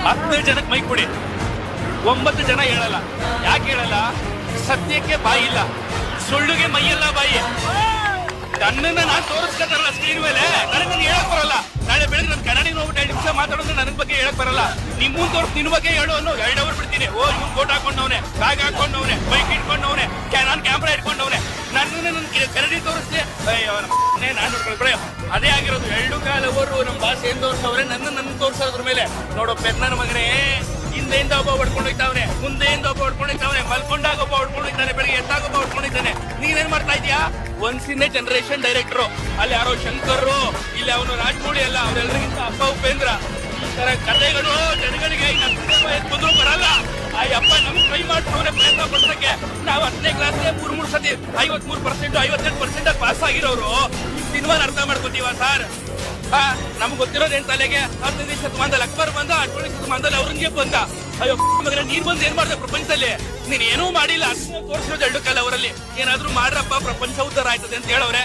10 ಜನಕ್ಕೆ ಮೈ ಕೊಡಿ, 9 ಜನ ಹೇಳಲ್ಲ. ಯಾಕೆ ಹೇಳಲ್ಲ? ಸತ್ಯಕ್ಕೆ ಬಾಯಿ ಇಲ್ಲ, ಸುಳ್ಳುಗೆ ಮೈಯಲ್ಲ ಬಾಯಿ. ನನ್ನನ್ನ ನಾನು ತೋರಿಸ್ಕೊತಾರಲ್ಲ ಸ್ಕ್ರೀನ್ ಮೇಲೆ, ನನಗೆ ಹೇಳಕ್ ಬರಲ್ಲ. ನಾಳೆ ಬೆಳಗ್ಗೆ ನನ್ನ ಕನ್ನಡಿಗೆ ಹೋಗ್ಬಿಟ್ಟು 2 ನಿಮಿಷ ಮಾತಾಡೋದ್ರೆ ನನ್ನ ಬಗ್ಗೆ ಹೇಳಕ್ ಬರಲ್ಲ. ನಿಮ್ಮನ್ ತೋರ್ಸ್ ನಿನ್ ಬಗ್ಗೆ ಹೇಳು ಅನ್ನೋ 2 ಅವರ್ ಬಿಡ್ತೀನಿ. ಓ ಇವ್ನು ಕೋಟ್ ಹಾಕೊಂಡವನೆ, ಬ್ಯಾಗ್ ಹಾಕೊಂಡವನೆ, ಬೈಕ್ ಇಟ್ಕೊಂಡವನೆ, ನಾನು ಕ್ಯಾಮ್ರಾ ಇಟ್ಕೊಂಡವನೆ, ನನ್ನ ಕನ್ನಡಿ ತೋರಿಸ್ಲಿ, ನಾನು ನೋಡ್ಕೊಳ್ಬೇಡ. ಅದೇ ಆಗಿರೋದು 2 ಕಾಲವರು ನಮ್ಮ ಭಾಷೆ ಏನ್ ತೋರಿಸವ್ರೆ, ನನ್ನ ತೋರ್ಸೋದ್ರ ಮೇಲೆ. ನೋಡೋ ನನ್ನ ಮಗನೇ, ಹಿಂದೆಯಿಂದ ಒಬ್ಬ ಹೊಡ್ಕೊಂಡೋಗ್ತಾವನೆ, ಮುಂದೆಯಿಂದ ಒಬ್ಬ ಹೊಡ್ಕೊಂಡೋಗ್ತಾವನೆ, ಮಲ್ಕೊಂಡಾಗ ಒಬ್ಬ ಹೊಡ್ಕೊಂಡೋಗ್ತಾನೆ, ಬೆಳಿಗ್ಗೆ ಎದ್ದಾಗ ಒಬ್ಬ ಹೊಡ್ಕೊಂಡಿದ್ದಾನೆ. ನೀನೇನ್ ಮಾಡ್ತಾ ಇದೀಯಾ? ಒಂದ್ಸಿನೇ ಜನರೇಷನ್ ಡೈರೆಕ್ಟರ್. ಅಲ್ಲಿ ಯಾರೋ ಶಂಕರ್, ಇಲ್ಲಿ ಅವನು ರಾಜಮೌಳಿ ಅಲ್ಲ, ಅವರೆಲ್ಲರಿಗಿಂತ ಅಪ್ಪ ಉಪೇಂದ್ರ. ಈ ತರ ಕಥೆಗಳು ಜನಗಳಿಗೆ ಬಂದ್ರು ಬರಲ್ಲ. ಆ ಅಪ್ಪ ನಮ್ಗೆ ಟ್ರೈ ಮಾಡ್ತವ್ರೆ ಪ್ರಯತ್ನ ಪಡ್ಸಕ್ಕೆ. ನಾವು 10ನೇ ಕ್ಲಾಸ್ಗೆ 3 ಸತಿ 53%, 58% ಪಾಸ್ ಆಗಿರೋರು ಸಿನಿಮಾನ ಅರ್ಥ ಮಾಡ್ಕೋತೀವ ಸರ್? ನಮ್ಗೆ ಗೊತ್ತಿರೋದೇನ್ ತಲೆಗೆ? 15ನೇ ಶತಮಾನದಲ್ಲಿ ಅಕ್ಬರ್ ಬಂದ, 18ನೇ ಶತಮಾನದಲ್ಲಿ ಔರಂಗಜೇಬ್ ಬಂದ. ಅಯ್ಯೋ ಮಗನ, ನೀನ್ ಬಂದು ಏನ್ ಮಾಡ್ದೆ ಪ್ರಪಂಚದಲ್ಲಿ? ನೀನ್ ಏನೂ ಮಾಡಿಲ್ಲ. ತೋರಿಸಿರೋದು 2 ಕಾಲ ಅವರಲ್ಲಿ. ಏನಾದ್ರೂ ಮಾಡ್ರಪ್ಪ, ಪ್ರಪಂಚ ಉದ್ಧಾರ ಆಯ್ತದೆ ಅಂತ ಹೇಳವ್ರೆ.